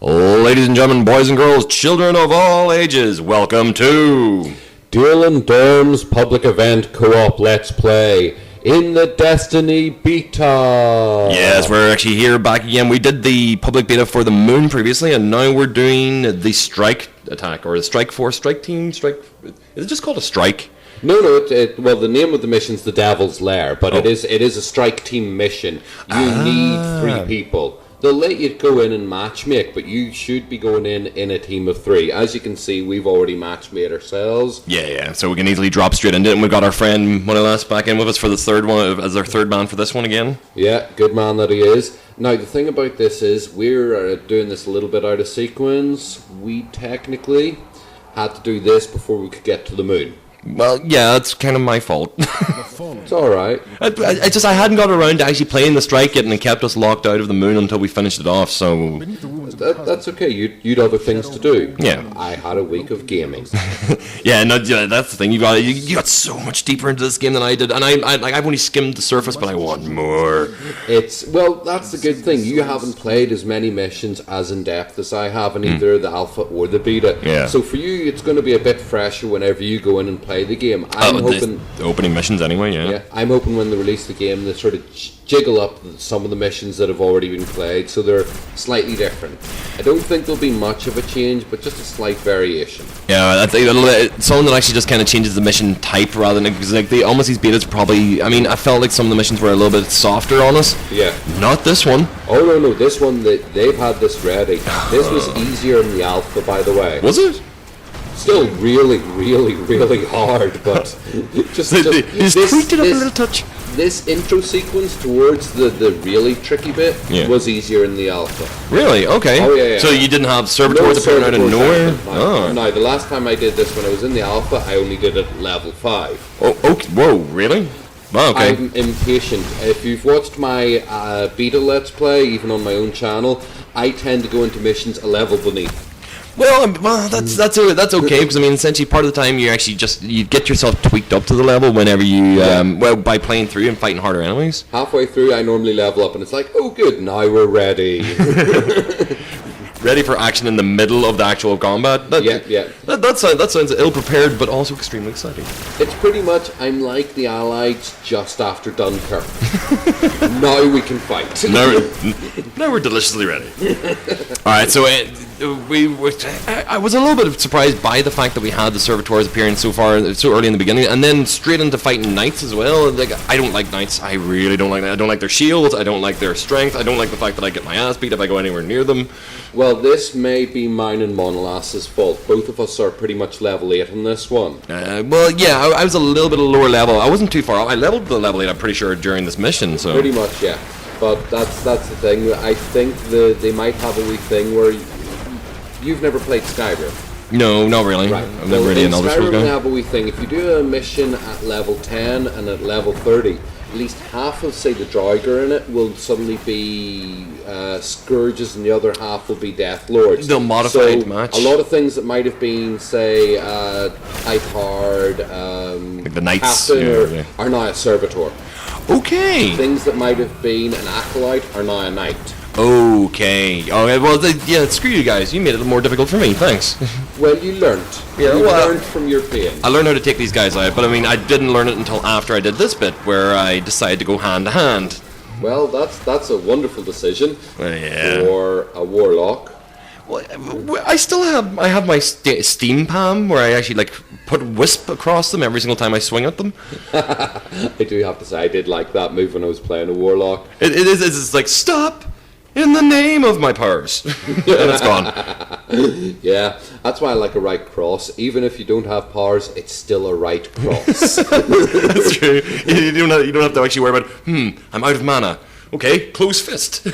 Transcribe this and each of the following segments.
Ladies and gentlemen, boys and girls, children of all ages, welcome to Dylan Derm's public event co-op Let's Play in the Destiny Beta. Yes, we're actually here back again. We did the public beta for the Moon previously, and now we're doing the Strike attack, or the Strike Force, Strike Team, Strike... Is it just called a Strike? No, well, the name of the mission's the Devil's Lair, but it is a Strike Team mission. You need 3 people. They'll let you go in and matchmake, but you should be going in a team of 3. As you can see, we've already matchmade ourselves. Yeah, so we can easily drop straight into it, and we've got our friend Monolith back in with us for the third one, as our third man for this one again. Yeah, good man that he is. Now, the thing about this is, we're doing this a little bit out of sequence. We technically had to do this before we could get to the moon. Well, yeah, that's kind of my fault. It's alright. I hadn't got around to actually playing the Strike yet, and it kept us locked out of the Moon until we finished it off, so... That's okay, you'd other things to do. Yeah. I had a week of gaming. Yeah, that's the thing, you got so much deeper into this game than I did, and I've only skimmed the surface, but I want more. Well, that's the good thing, you haven't played as many missions as in-depth as I have in either the alpha or the beta. Yeah. So for you, it's going to be a bit fresher whenever you go in and play the game. I'm hoping the opening missions anyway, yeah, I'm hoping when they release the game they sort of jiggle up some of the missions that have already been played, so they're slightly different. I don't think there'll be much of a change, but just a slight variation. Yeah, something that actually just kind of changes the mission type rather than, because like almost these betas probably, I mean, I felt like some of the missions were a little bit softer on us. Yeah. Not this one. Oh no, this one, they've had this ready. This was easier in the alpha, by the way. Was it? Still really, really, really hard, but just tweaked it up a little touch. This intro sequence towards the really tricky bit was easier in the alpha. Really? Okay. Oh yeah. So you didn't have servitors appearing out of nowhere? No, the last time I did this when I was in the alpha, I only did it level 5. Oh, okay. Whoa, really? Wow, okay. I'm impatient. If you've watched my beta Let's Play, even on my own channel, I tend to go into missions a level beneath. Well, that's okay, because I mean, essentially, part of the time you get yourself tweaked up to the level whenever you by playing through and fighting harder enemies. Halfway through, I normally level up, and it's like, oh, good, now we're ready. Ready for action in the middle of the actual combat. That sounds ill-prepared, but also extremely exciting. It's pretty much, I'm like the Allies just after Dunkirk. Now we can fight. Now we're deliciously ready. All right, so I was a little bit surprised by the fact that we had the servitors appearing so early in the beginning, and then straight into fighting knights as well. Like, I don't like knights. I really don't like that. I don't like their shields. I don't like their strength. I don't like the fact that I get my ass beat if I go anywhere near them. Well, this may be mine and Monolass's fault. Both of us are pretty much level 8 on this one. Well, yeah, I was a little bit of lower level. I wasn't too far off. I leveled the level 8, I'm pretty sure, during this mission. So pretty much, yeah. But that's the thing. I think they might have a wee thing where you've never played Skyrim. No, not really. Right. I'm never really an Elder Scrolls guy. Skyrim, they have a wee thing. If you do a mission at level 10 and at level 30, at least half of, say, the Draugr in it will suddenly be Scourges, and the other half will be Death Lords. The modified match. A lot of things that might have been, say, Type Hard, like the Knights, are now a Servitor. Okay. Things that might have been an Acolyte are now a Knight. Okay. Well, screw you guys. You made it more difficult for me. Thanks. Well, you learned. Yeah, you learned from your pain. I learned how to take these guys out, but I mean, I didn't learn it until after I did this bit, where I decided to go hand to hand. Well, that's a wonderful decision for a warlock. Well, I have my steam palm where I actually put wisp across them every single time I swing at them. I do have to say I did like that move when I was playing a warlock. It's like, stop in the name of my powers. And it's gone. Yeah, that's why I like a right cross. Even if you don't have powers, it's still a right cross. That's true. You don't have to actually worry about, I'm out of mana. Okay, close fist.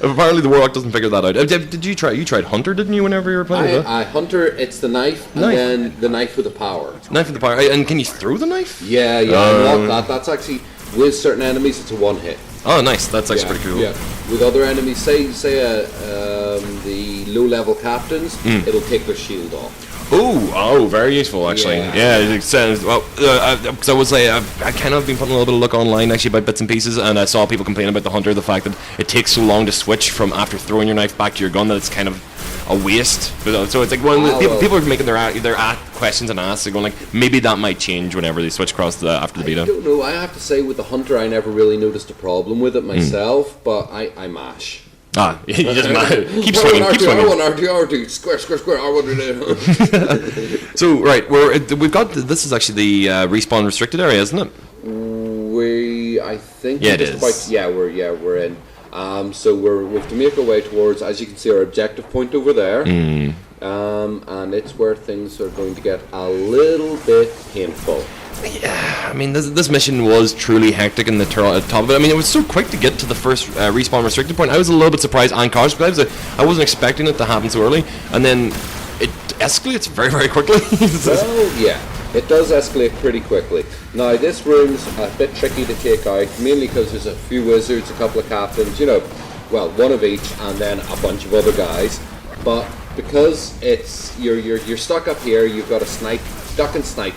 Apparently the warlock doesn't figure that out. Did you try? You tried Hunter, didn't you, whenever you were playing? Hunter, it's the knife, and then the knife with the power. Knife with the power. And can you throw the knife? Yeah, I like that. That's actually, with certain enemies, it's a one hit. Oh, nice. That's actually pretty cool. Yeah. With other enemies, say the low-level captains, it'll take their shield off. Oh, very useful actually. Yeah. It sounds well. Because I was I kind of been putting a little bit of look online actually about bits and pieces, and I saw people complain about the hunter, the fact that it takes so long to switch from after throwing your knife back to your gun that it's kind of a waste. So it's like people are making their questions and asks, going like maybe that might change whenever they switch across after the beta. I don't know. I have to say with the hunter, I never really noticed a problem with it myself, but I mash. You just keep swinging, keep swinging. R1, R2, R2, square, R1. So right, we've got this is actually the respawn restricted area, isn't it? I think it is. We're in. So we have to make our way towards, as you can see, our objective point over there. And it's where things are going to get a little bit painful. Yeah, I mean, this mission was truly hectic in the top of it. I mean, it was so quick to get to the first respawn restricted point. I was a little bit surprised and cautious because I wasn't expecting it to happen so early. And then it escalates very, very quickly. Well, yeah, it does escalate pretty quickly. Now, this room's a bit tricky to take out, mainly because there's a few wizards, a couple of captains, one of each, and then a bunch of other guys. But because it's you're stuck up here, you've got to duck and snipe.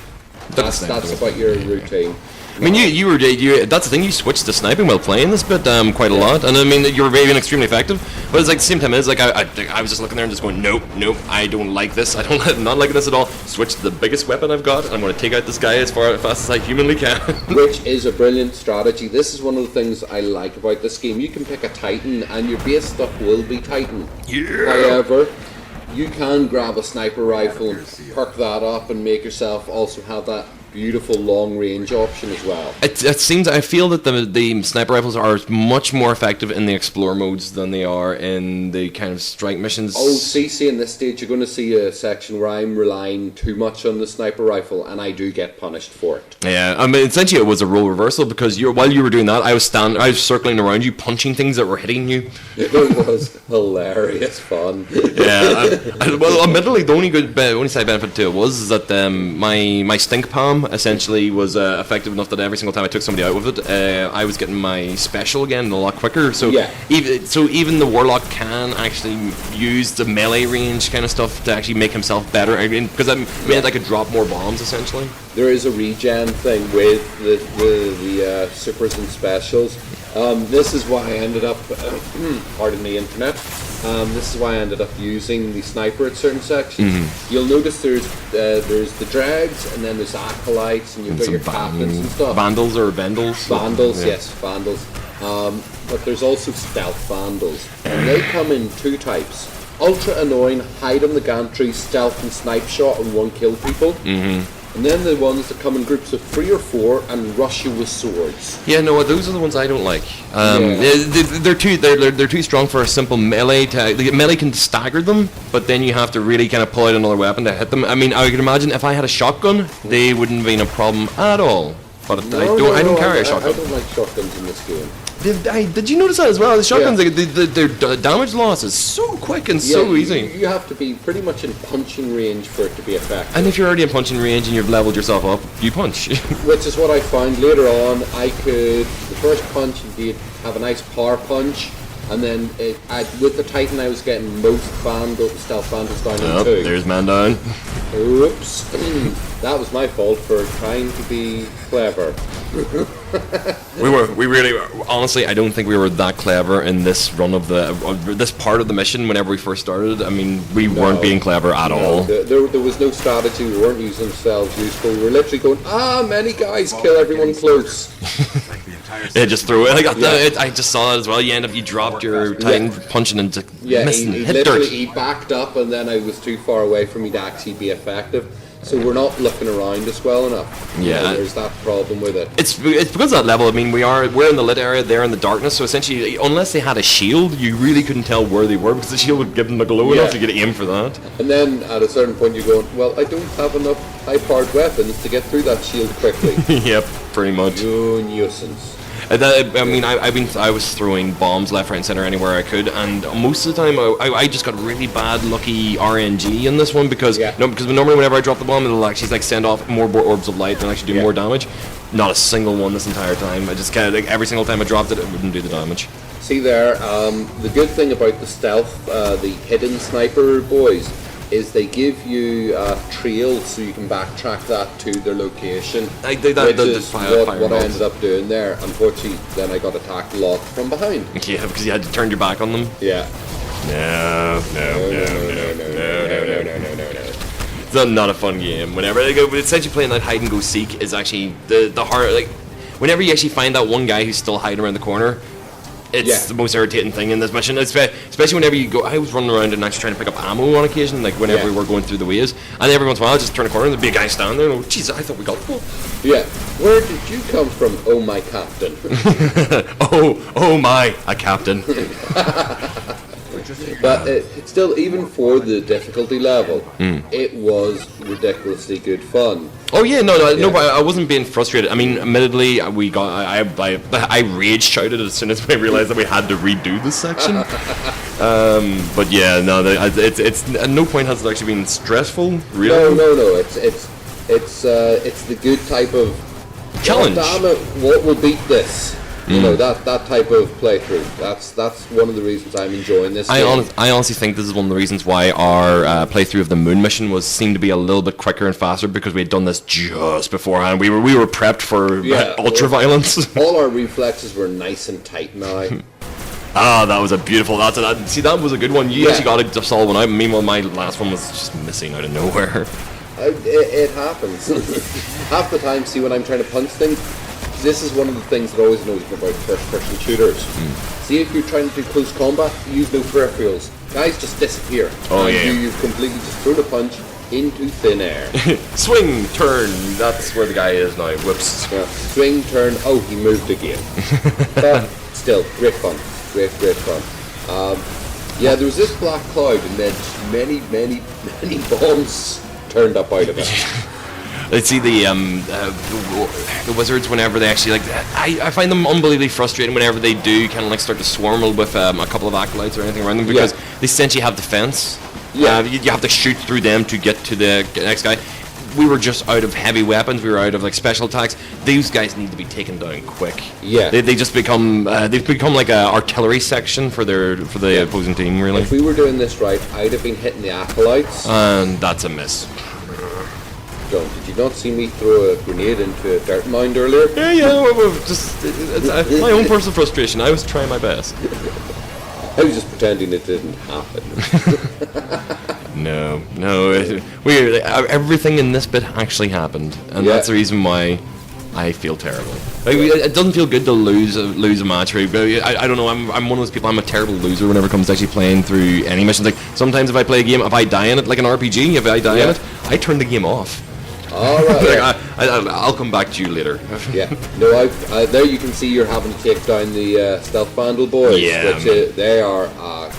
That's about your routine. I mean, you that's the thing. You switched to sniping while playing this bit quite a lot, and I mean you were being extremely effective. But it's like at the same time, it's like I was just looking there and just going, nope, I don't like this. I'm not liking this at all. Switch to the biggest weapon I've got. I'm going to take out this guy as fast as I humanly can. Which is a brilliant strategy. This is one of the things I like about this game. You can pick a Titan, and your base stuff will be Titan. Yeah. However, you can grab a sniper rifle and perk that up and make yourself also have that beautiful long range option as well. It seems, I feel that the sniper rifles are much more effective in the explore modes than they are in the kind of strike missions. Oh, see, in this stage you're going to see a section where I'm relying too much on the sniper rifle, and I do get punished for it. Yeah, I mean, essentially it was a role reversal because while you were doing that, I was circling around you, punching things that were hitting you. It was hilarious fun. Yeah, well, admittedly, the only side benefit to it was that my stink palm essentially was effective enough that every single time I took somebody out with it, I was getting my special again a lot quicker. So yeah. Even the warlock can actually use the melee range kind of stuff to actually make himself better. I mean, because I meant I could drop more bombs essentially. There is a regen thing with the supers and specials. This is why I ended up, pardon the internet, this is why I ended up using the sniper at certain sections. Mm-hmm. You'll notice there's the dregs, and then there's acolytes, and you've got your captains and stuff. Vandals or vandals? Vandals, yes, vandals. But there's also stealth vandals, and they come in two types. Ultra annoying, hide on the gantry, stealth and snipe shot and one kill people. Mm-hmm. And then the ones that come in groups of 3 or 4 and rush you with swords. Yeah, no, those are the ones I don't like. They're too strong for a simple melee. Melee can stagger them, but then you have to really kind of pull out another weapon to hit them. I mean, I can imagine if I had a shotgun, they wouldn't have been a problem at all. But I don't carry a shotgun. I don't like shotguns in this game. Did you notice that as well? The shotguns, their damage loss is so quick and so easy. You have to be pretty much in punching range for it to be effective. And if you're already in punching range and you've leveled yourself up, you punch. Which is what I found later on. The first punch, you'd have a nice power punch, and then with the Titan I was getting most stealth vandals down in 2. There's man down. Oops. That was my fault for trying to be clever. We really, honestly, I don't think we were that clever in this run of this part of the mission whenever we first started. I mean, we weren't being clever at all. There was no strategy. We weren't using ourselves useful. We were literally going, many guys, kill everyone close. Yeah, just throw it. I just saw that as well. You dropped your Titan punching into missing. He backed up, and then I was too far away for me to actually be effective. So we're not looking around us well enough. Yeah, there's that problem with it. It's because of that level. I mean, we're in the lit area, they're in the darkness. So essentially, unless they had a shield, you really couldn't tell where they were because the shield would give them a glow enough to get aim for that. And then at a certain point, you're going, well, I don't have enough high-powered weapons to get through that shield quickly. Yep, pretty much. You nuisance. I was throwing bombs left, right, and center anywhere I could, and most of the time I just got really bad lucky RNG in this one because normally whenever I drop the bomb, it'll actually send off more orbs of light and actually do more damage. Not a single one this entire time. I just kind of every single time I dropped it, it wouldn't do the damage. See there, the good thing about the stealth, the hidden sniper boys, is they give you trails so you can backtrack that to their location. I did that. Which is what I ended up doing there. Unfortunately, then I got attacked a lot from behind. Yeah, because you had to turn your back on them. Yeah. No. It's not a fun game. Whenever essentially playing that hide and go seek is actually the hard. Like, whenever you actually find that one guy who's still hiding around the corner, it's the most irritating thing in this mission. Especially whenever you go. I was running around and actually trying to pick up ammo on occasion, like whenever we were going through the waves, and every once in a while I just turn a corner and there'd be a guy standing there. And Jesus, I thought we got the ball. Yeah. Where did you come from, oh my captain? oh my, a captain. But still, even for the difficulty level, it was ridiculously good fun. Oh yeah, no, but I wasn't being frustrated. I mean, admittedly, I rage shouted as soon as we realized that we had to redo this section. But yeah, no, it's at no point has it actually been stressful. Really? No. It's the good type of challenge. Oh, damn it! What will beat this? You know, that type of playthrough. That's one of the reasons I'm enjoying this game. I honestly think this is one of the reasons why our playthrough of the moon mission seemed to be a little bit quicker and faster, because we had done this just beforehand. We were prepped for ultra violence. All our reflexes were nice and tight now. That was a beautiful. That was a good one. You actually got it to solve one out. Meanwhile, my last one was just missing out of nowhere. It happens. Half the time, see, when I'm trying to punch things, this is one of the things that always annoys me about first-person shooters. See, if you're trying to do close combat, you use no peripherals. Guys just disappear. You've completely just thrown a punch into thin air. Swing, turn. That's where the guy is now. Whoops. Yeah. Swing, turn. Oh, he moved again. But still, great fun. Great fun. There was this black cloud, and then many bombs turned up out of it. Let's see the wizards, whenever they actually I find them unbelievably frustrating whenever they do kind of like start to swarm with a couple of acolytes or anything around them, because they essentially have defense. You have to shoot through them to get to the next guy. We were just out of heavy weapons. We were out of like special attacks. These guys need to be taken down quick. Yeah, they just become they've become like a artillery section for the opposing team. Really, if we were doing this right, I'd have been hitting the acolytes. And that's a miss. Did you not see me throw a grenade into a dirt mound earlier? Yeah. It's my own personal frustration. I was trying my best. I was just pretending it didn't happen. No. Everything in this bit actually happened, and that's the reason why I feel terrible. It doesn't feel good to lose a match. Right? I don't know. I'm one of those people. I'm a terrible loser whenever it comes to actually playing through any missions. Like sometimes if I play a game, if I die in it, like an RPG, if I die in it, I turn the game off. All right. I'll come back to you later. No, there you can see you're having to take down the stealth vandal boys, which they are a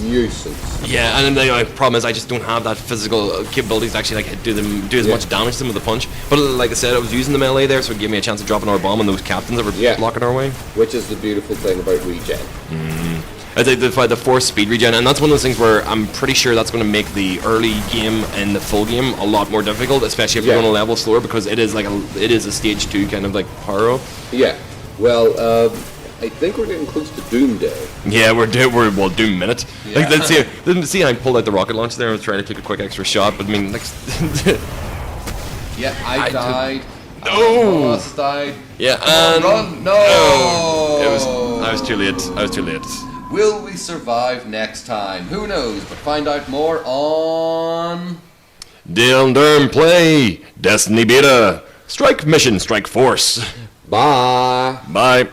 nuisance. Yeah, and then the problem is I just don't have that physical capabilities to actually do as much damage to them with a punch. But like I said, I was using the melee there, so it gave me a chance to drop another bomb on those captains that were blocking our way. Which is the beautiful thing about regen. The force speed regen, and that's one of those things where I'm pretty sure that's going to make the early game and the full game a lot more difficult, especially if you're going to level slower, because it is a stage 2 kind of like power-up. Yeah. Well, I think we're getting close to Doom Day. Yeah, we're Doom Minute. Yeah. Let's see, I pulled out the rocket launch there and was trying to take a quick extra shot, but I mean, I died. No. Boss died. Yeah. Run! No. I was too late. Will we survive next time? Who knows? But find out more on Derm Play Destiny Beta Strike Mission Strike Force. Bye. Bye.